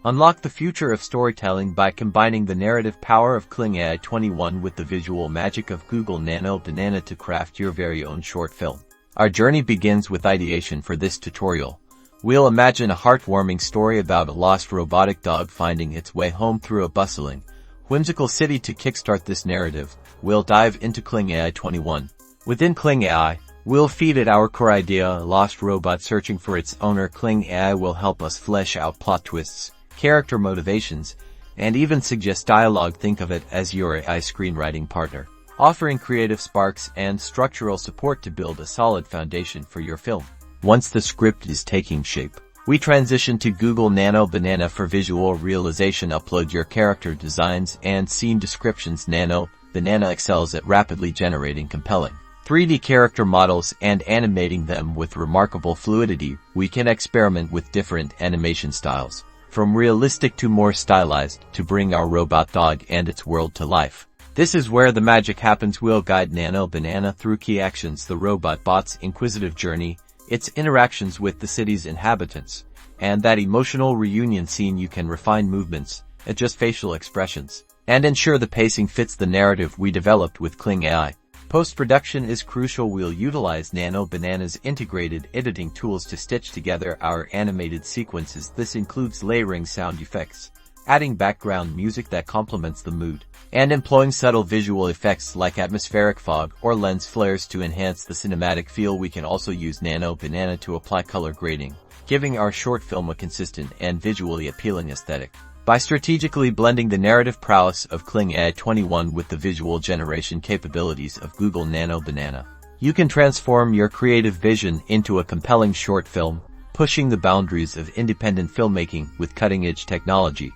Unlock the future of storytelling by combining the narrative power of Kling Ai 21 with the visual magic of Google Nano Banana to craft your very own short film. Our journey begins with ideation. For this tutorial, we'll imagine a heartwarming story about a lost robotic dog finding its way home through a bustling, whimsical city. To kickstart this narrative, we'll dive into Kling Ai 21. Within Kling Ai, we'll feed it our core idea, a lost robot searching for its owner. Kling Ai will help us flesh out plot twists, character motivations, and even suggest dialogue. Think of it as your AI screenwriting partner, offering creative sparks and structural support to build a solid foundation for your film. Once the script is taking shape, we transition to Google Nano Banana for visual realization. Upload your character designs and scene descriptions. Nano Banana excels at rapidly generating compelling 3D character models and animating them with remarkable fluidity. We can experiment with different animation styles, from realistic to more stylized, to bring our robot dog and its world to life. This is where the magic happens. We'll guide Nano Banana through key actions: the robot bot's inquisitive journey, its interactions with the city's inhabitants, and that emotional reunion scene. You can refine movements, adjust facial expressions, and ensure the pacing fits the narrative we developed with Kling Ai. Post-production is crucial. We'll utilize Nano Banana's integrated editing tools to stitch together our animated sequences. This includes layering sound effects, adding background music that complements the mood, and employing subtle visual effects like atmospheric fog or lens flares to enhance the cinematic feel. We can also use Nano Banana to apply color grading, giving our short film a consistent and visually appealing aesthetic. By strategically blending the narrative prowess of Kling Ai 21 with the visual generation capabilities of Google Nano Banana, you can transform your creative vision into a compelling short film, pushing the boundaries of independent filmmaking with cutting-edge technology.